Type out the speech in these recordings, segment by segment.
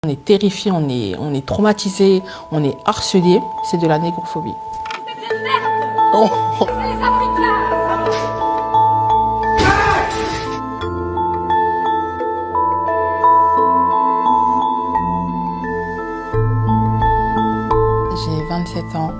On est terrifié, on est traumatisé, on est harcelé. C'est de la négrophobie. C'est des merdes. Oh. C'est les Africains. J'ai 27 ans,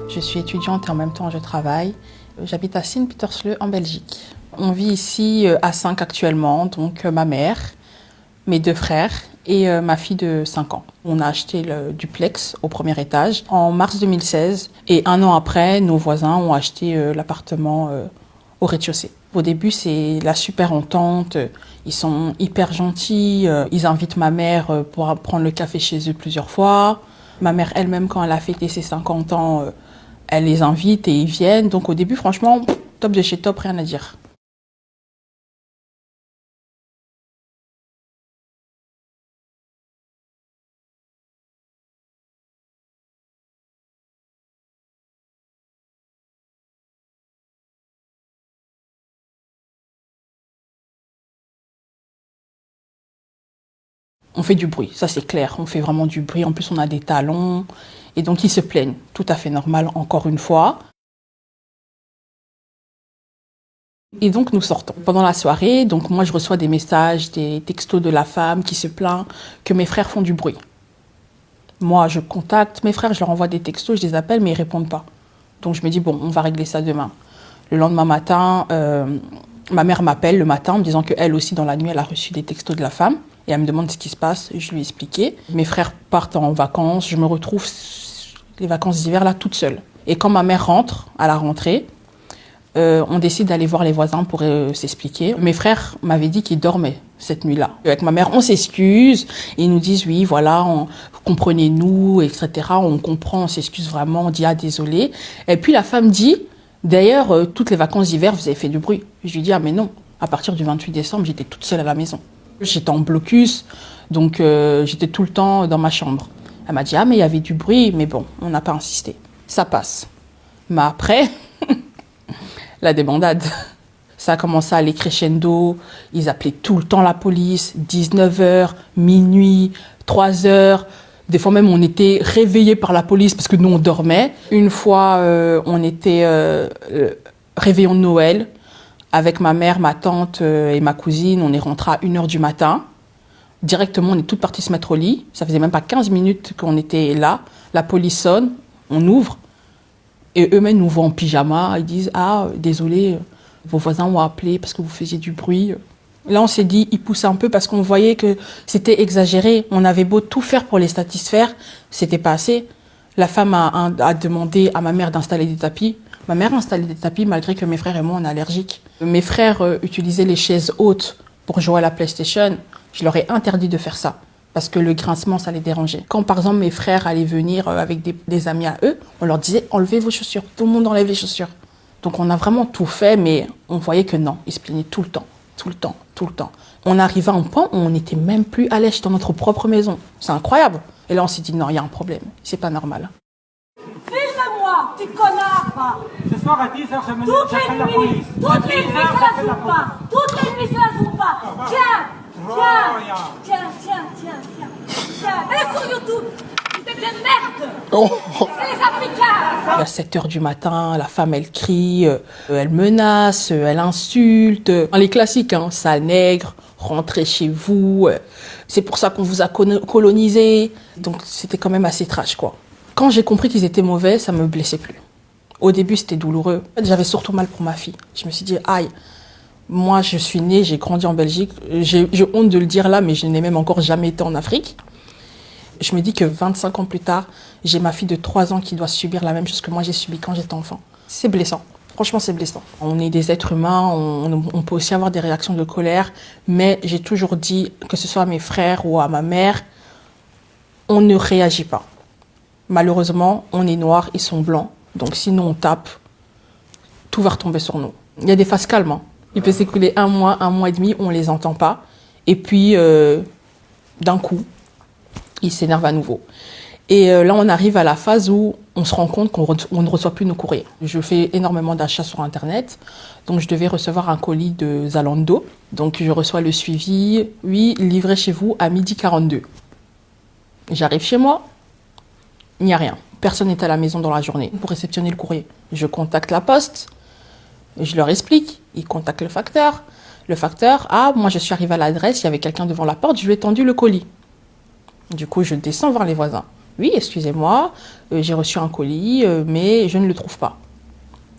je suis étudiante et en même temps je travaille. J'habite à Sint-Pietersleeuw en Belgique. On vit ici à 5 actuellement, donc ma mère, mes 2 frères et ma fille de 5 ans. On a acheté le duplex au premier étage en mars 2016 et 1 an après, nos voisins ont acheté l'appartement au rez-de-chaussée. Au début, c'est la super entente, ils sont hyper gentils, ils invitent ma mère pour prendre le café chez eux plusieurs fois. Ma mère elle-même, quand elle a fêté ses 50 ans, elle les invite et ils viennent. Donc au début, franchement, top de chez top, rien à dire. On fait du bruit, ça c'est clair, on fait vraiment du bruit. En plus, on a des talons et donc ils se plaignent. Tout à fait normal, encore une fois. Et donc nous sortons. Pendant la soirée, donc moi je reçois des messages, des textos de la femme qui se plaint que mes frères font du bruit. Moi je contacte mes frères, je leur envoie des textos, je les appelle mais ils répondent pas. Donc je me dis bon, on va régler ça demain. Le lendemain matin, ma mère m'appelle le matin en me disant qu'elle aussi dans la nuit elle a reçu des textos de la femme. Et elle me demande ce qui se passe, je lui ai expliqué. Mes frères partent en vacances, je me retrouve les vacances d'hiver là toute seule. Et quand ma mère rentre, à la rentrée, on décide d'aller voir les voisins pour s'expliquer. Mes frères m'avaient dit qu'ils dormaient cette nuit-là. Avec ma mère, on s'excuse, et ils nous disent oui, voilà, comprenez-nous, etc. On comprend, on s'excuse vraiment, on dit ah désolé. Et puis la femme dit, d'ailleurs, toutes les vacances d'hiver, vous avez fait du bruit. Je lui dis ah mais non, à partir du 28 décembre, j'étais toute seule à la maison. J'étais en blocus, donc j'étais tout le temps dans ma chambre. Elle m'a dit ah mais il y avait du bruit, mais bon, on n'a pas insisté. Ça passe. Mais après, la débandade. Ça a commencé à aller crescendo. Ils appelaient tout le temps la police, 19h, minuit, 3h. Des fois même, on était réveillés par la police parce que nous, on dormait. Une fois, on était réveillon de Noël. Avec ma mère, ma tante et ma cousine, on est rentrés à 1h du matin. Directement, on est toutes parties se mettre au lit. Ça faisait même pas 15 minutes qu'on était là. La police sonne, on ouvre. Et eux-mêmes nous voient en pyjama. Ils disent « Ah, désolé, vos voisins ont appelé parce que vous faisiez du bruit. » Là, on s'est dit, ils poussent un peu parce qu'on voyait que c'était exagéré. On avait beau tout faire pour les satisfaire, c'était pas assez. La femme a demandé à ma mère d'installer des tapis. Ma mère a installé des tapis malgré que mes frères et moi, on est allergiques. Mes frères utilisaient les chaises hautes pour jouer à la PlayStation. Je leur ai interdit de faire ça parce que le grincement, ça les dérangeait. Quand, par exemple, mes frères allaient venir avec des amis à eux, on leur disait « Enlevez vos chaussures ». Tout le monde enlève les chaussures. Donc, on a vraiment tout fait, mais on voyait que non, ils se plaignaient tout le temps, tout le temps, tout le temps. On arrivait à un point où on n'était même plus à l'aise dans notre propre maison. C'est incroyable. Et là, on s'est dit « Non, il y a un problème. C'est pas normal ». Filme-moi, petit connard. Ce soir à 10h, j'appelle la Toutes police. les nuits, c'est la zumba. Toutes les nuits, c'est la zumba. Tiens. Et sur YouTube, c'est des merdes. C'est les Africains. À 7h du matin, la femme, elle crie, elle menace, elle insulte. Les classiques, hein, sale nègre, rentrez chez vous. C'est pour ça qu'on vous a colonisé. Donc, c'était quand même assez trash, quoi. Quand j'ai compris qu'ils étaient mauvais, ça me blessait plus. Au début, c'était douloureux. J'avais surtout mal pour ma fille. Je me suis dit, aïe, moi, je suis née, j'ai grandi en Belgique. J'ai honte de le dire là, mais je n'ai même encore jamais été en Afrique. Je me dis que 25 ans plus tard, j'ai ma fille de 3 ans qui doit subir la même chose que moi j'ai subi quand j'étais enfant. C'est blessant. Franchement, c'est blessant. On est des êtres humains, on peut aussi avoir des réactions de colère, mais j'ai toujours dit, que ce soit à mes frères ou à ma mère, on ne réagit pas. Malheureusement, on est noir, ils sont blancs. Donc sinon on tape, tout va retomber sur nous. Il y a des phases calmes. Hein. Il peut s'écouler un mois et demi, on ne les entend pas. Et puis, d'un coup, ils s'énervent à nouveau. Et là, on arrive à la phase où on se rend compte qu'on ne reçoit plus nos courriers. Je fais énormément d'achats sur Internet. Donc, je devais recevoir un colis de Zalando. Donc, je reçois le suivi, oui, livré chez vous à 12h42. J'arrive chez moi, il n'y a rien. Personne n'est à la maison dans la journée pour réceptionner le courrier. Je contacte la poste, je leur explique, ils contactent le facteur. Le facteur, ah, moi je suis arrivée à l'adresse, il y avait quelqu'un devant la porte, je lui ai tendu le colis. Du coup, je descends voir les voisins. Oui, excusez-moi, j'ai reçu un colis, mais je ne le trouve pas.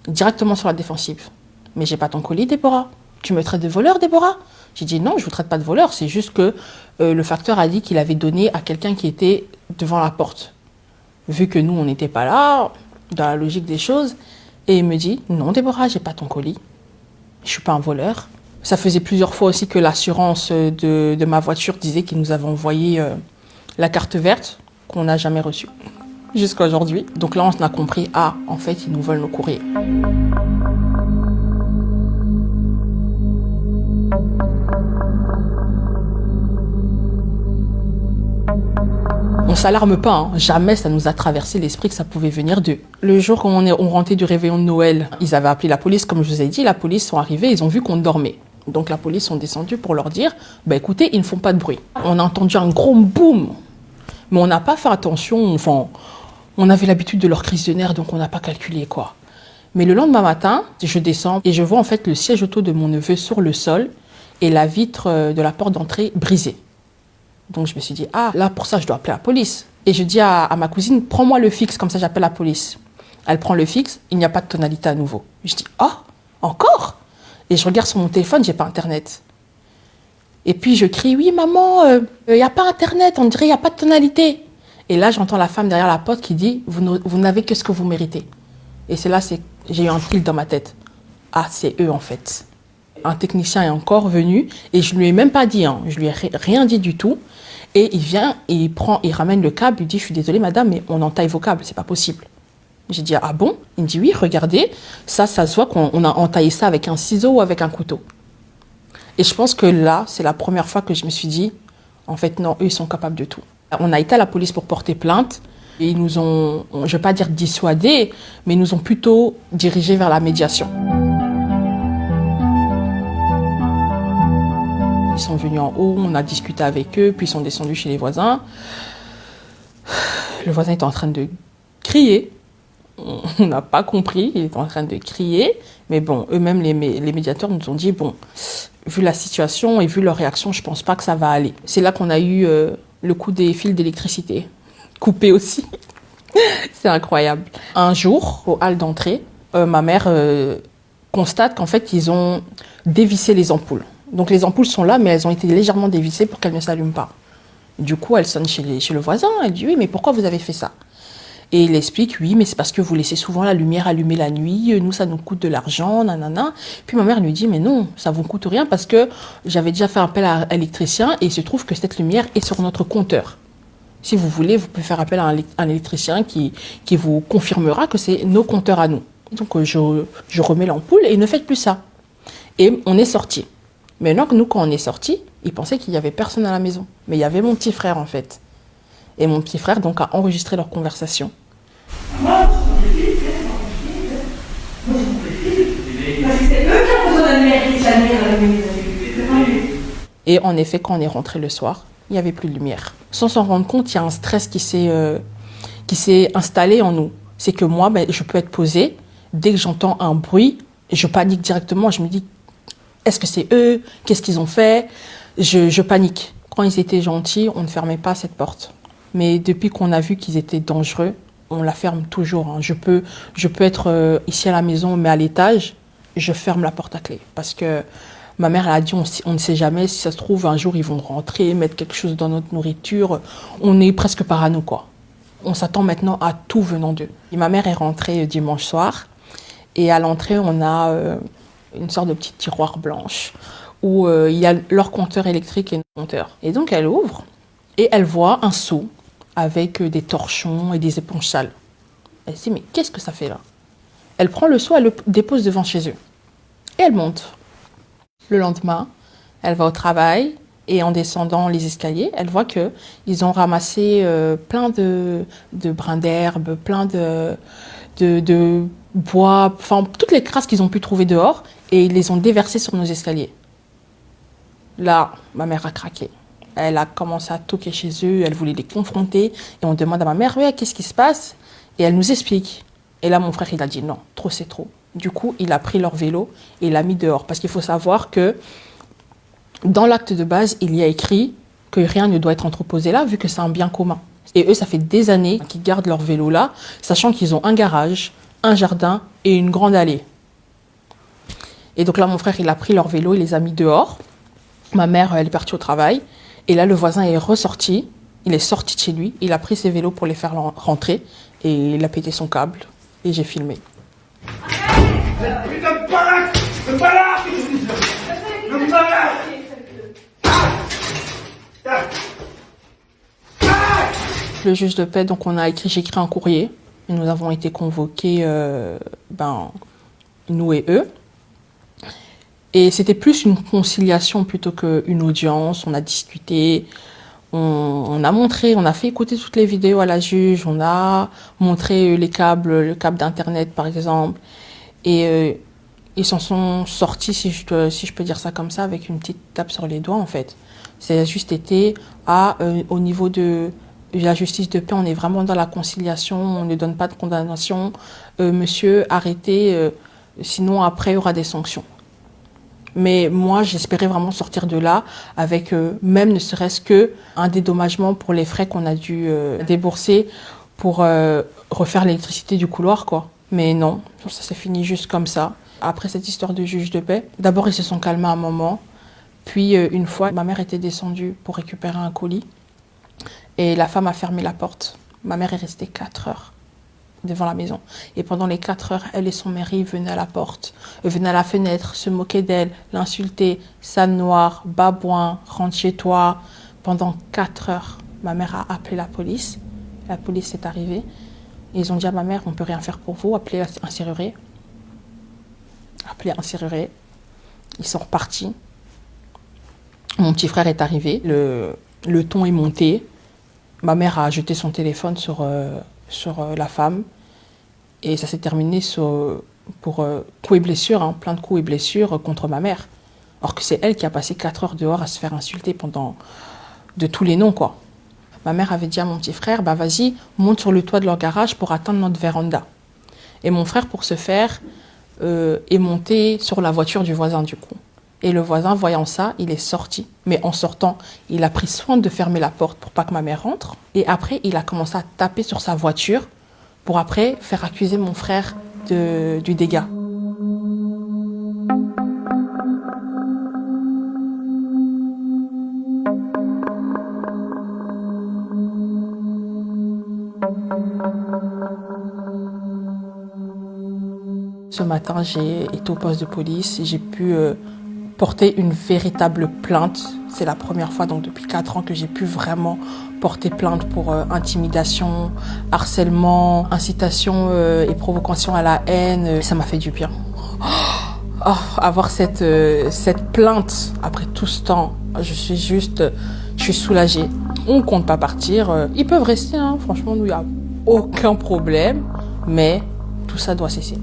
Directement sur la défensive. Mais j'ai pas ton colis, Déborah. Tu me traites de voleur, Déborah? J'ai dit non, je vous traite pas de voleur, c'est juste que le facteur a dit qu'il avait donné à quelqu'un qui était devant la porte. Vu que nous, on n'était pas là, dans la logique des choses, et il me dit non, Déborah, j'ai pas ton colis. Je suis pas un voleur. Ça faisait plusieurs fois aussi que l'assurance de ma voiture disait qu'ils nous avaient envoyé la carte verte qu'on n'a jamais reçue jusqu'à aujourd'hui. Donc là, on a compris, ah, en fait, ils nous veulent nos courriers. On s'alarme pas, hein. Jamais ça nous a traversé l'esprit que ça pouvait venir d'eux. Le jour où on rentrait du réveillon de Noël, ils avaient appelé la police, comme je vous ai dit, la police sont arrivés, ils ont vu qu'on dormait. Donc la police sont descendus pour leur dire, bah écoutez, ils ne font pas de bruit. On a entendu un gros boum, mais on n'a pas fait attention, enfin, on avait l'habitude de leur crise de nerfs, donc on n'a pas calculé quoi. Mais le lendemain matin, je descends et je vois en fait le siège auto de mon neveu sur le sol et la vitre de la porte d'entrée brisée. Donc je me suis dit, ah, là pour ça je dois appeler la police. Et je dis à ma cousine, prends-moi le fixe, comme ça j'appelle la police. Elle prend le fixe, il n'y a pas de tonalité à nouveau. Je dis, ah, encore? Et je regarde sur mon téléphone, j'ai pas internet. Et puis je crie, oui maman, il n'y a pas internet, on dirait il n'y a pas de tonalité. Et là j'entends la femme derrière la porte qui dit, vous n'avez que ce que vous méritez. Et c'est là, j'ai eu un fil dans ma tête. Ah, c'est eux en fait. Un technicien est encore venu et je lui ai même pas dit, hein, je lui ai rien dit du tout. Et il vient et il ramène le câble, il dit, je suis désolée madame, mais on entaille vos câbles, c'est pas possible. J'ai dit, ah bon? Il me dit, oui, regardez, ça se voit qu'on a entaillé ça avec un ciseau ou avec un couteau. Et je pense que là, c'est la première fois que je me suis dit, en fait, non, eux, ils sont capables de tout. On a été à la police pour porter plainte. Et ils nous ont, je ne vais pas dire dissuadés, mais ils nous ont plutôt dirigés vers la médiation. Ils sont venus en haut, on a discuté avec eux, puis ils sont descendus chez les voisins. Le voisin était en train de crier. On n'a pas compris, il était en train de crier. Mais bon, eux-mêmes, les médiateurs nous ont dit, bon, vu la situation et vu leur réaction, je ne pense pas que ça va aller. C'est là qu'on a eu le coup des fils d'électricité. Coupés aussi. C'est incroyable. Un jour, au hall d'entrée, ma mère constate qu'en fait, ils ont dévissé les ampoules. Donc les ampoules sont là, mais elles ont été légèrement dévissées pour qu'elles ne s'allument pas. Du coup, elle sonne chez le voisin. Elle dit, oui, mais pourquoi vous avez fait ça? Et il explique, oui, mais c'est parce que vous laissez souvent la lumière allumée la nuit. Nous, ça nous coûte de l'argent, nanana. Puis ma mère lui dit, mais non, ça vous coûte rien parce que j'avais déjà fait appel à l'électricien et il se trouve que cette lumière est sur notre compteur. Si vous voulez, vous pouvez faire appel à un électricien qui vous confirmera que c'est nos compteurs à nous. Donc, je remets l'ampoule et ne faites plus ça. Et on est sorti. Maintenant, nous, quand on est sorti, ils pensaient qu'il n'y avait personne à la maison. Mais il y avait mon petit frère, en fait. Et mon petit frère, donc, a enregistré leur conversation. Et en effet, quand on est rentré le soir, il n'y avait plus de lumière. Sans s'en rendre compte, il y a un stress qui s'est installé en nous. C'est que moi, je peux être posée. Dès que j'entends un bruit, je panique directement. Je me dis, est-ce que c'est eux? Qu'est-ce qu'ils ont fait? Je panique. Quand ils étaient gentils, on ne fermait pas cette porte. Mais depuis qu'on a vu qu'ils étaient dangereux, on la ferme toujours. Hein. Je peux être ici à la maison, mais à l'étage, je ferme la porte à clé. Parce que ma mère elle a dit, on ne sait jamais, si ça se trouve, un jour, ils vont rentrer, mettre quelque chose dans notre nourriture. On est presque parano, quoi. On s'attend maintenant à tout venant d'eux. Et ma mère est rentrée dimanche soir. Et à l'entrée, on a une sorte de petit tiroir blanche où il y a leur compteur électrique et nos compteurs. Et donc, elle ouvre et elle voit un seau avec des torchons et des éponges sales. Elle se dit, mais qu'est-ce que ça fait là? Elle prend le seau, elle le dépose devant chez eux. Et elle monte. Le lendemain, elle va au travail et en descendant les escaliers, elle voit qu'ils ont ramassé plein de brins d'herbe, plein de bois, enfin toutes les crasses qu'ils ont pu trouver dehors et ils les ont déversées sur nos escaliers. Là, ma mère a craqué. Elle a commencé à toquer chez eux, elle voulait les confronter. Et on demande à ma mère, ouais, qu'est-ce qui se passe? Et elle nous explique. Et là, mon frère, il a dit non, trop c'est trop. Du coup, il a pris leur vélo et il l'a mis dehors. Parce qu'il faut savoir que dans l'acte de base, il y a écrit que rien ne doit être entreposé là, vu que c'est un bien commun. Et eux, ça fait des années qu'ils gardent leur vélo là, sachant qu'ils ont un garage, un jardin et une grande allée. Et donc là, mon frère, il a pris leur vélo, il les a mis dehors. Ma mère, elle est partie au travail. Et là, le voisin est ressorti. Il est sorti de chez lui. Il a pris ses vélos pour les faire rentrer. Et il a pété son câble. Et j'ai filmé. Cette putain de baraque! Le baraque! Le baraque! Le juge de paix, donc j'ai écrit un courrier. Et nous avons été convoqués, nous et eux. Et c'était plus une conciliation plutôt qu'une audience. On a discuté, on a fait écouter toutes les vidéos à la juge, on a montré le câble d'internet par exemple. Et ils s'en sont sortis, si je peux dire ça comme ça, avec une petite tape sur les doigts en fait. Ça a juste été au niveau de la justice de paix, on est vraiment dans la conciliation, on ne donne pas de condamnation. Monsieur, arrêtez, sinon après il y aura des sanctions. Mais moi, j'espérais vraiment sortir de là avec même ne serait-ce qu'un dédommagement pour les frais qu'on a dû débourser pour refaire l'électricité du couloir, quoi. Mais non, ça s'est fini juste comme ça. Après cette histoire de juge de paix, d'abord ils se sont calmés un moment. Puis une fois, ma mère était descendue pour récupérer un colis. Et la femme a fermé la porte. Ma mère est restée 4 heures devant la maison. Et pendant les 4 heures, elle et son mari venaient à la porte, venaient à la fenêtre, se moquaient d'elle, l'insultaient, sale noire, babouin, rentre chez toi. Pendant 4 heures, ma mère a appelé la police. La police est arrivée. Et ils ont dit à ma mère, on ne peut rien faire pour vous, appelez un serrurier. Appelez un serrurier. Ils sont repartis. Mon petit frère est arrivé. Le ton est monté. Ma mère a jeté son téléphone sur la femme. Et ça s'est terminé pour coups et blessures, plein de coups et blessures contre ma mère. Or que c'est elle qui a passé 4 heures dehors à se faire insulter de tous les noms, quoi. Ma mère avait dit à mon petit frère, bah vas-y, monte sur le toit de leur garage pour atteindre notre véranda. Et mon frère, pour ce faire, est monté sur la voiture du voisin, du coup. Et le voisin, voyant ça, il est sorti. Mais en sortant, il a pris soin de fermer la porte pour pas que ma mère rentre. Et après, il a commencé à taper sur sa voiture pour après faire accuser mon frère du dégât. Ce matin, j'ai été au poste de police et j'ai pu porter une véritable plainte. C'est la première fois donc depuis 4 ans que j'ai pu vraiment porter plainte pour intimidation, harcèlement, incitation et provocation à la haine. Ça m'a fait du bien. Oh, avoir cette plainte après tout ce temps, je suis soulagée. On compte pas partir. Ils peuvent rester, franchement, nous, il n'y a aucun problème. Mais tout ça doit cesser.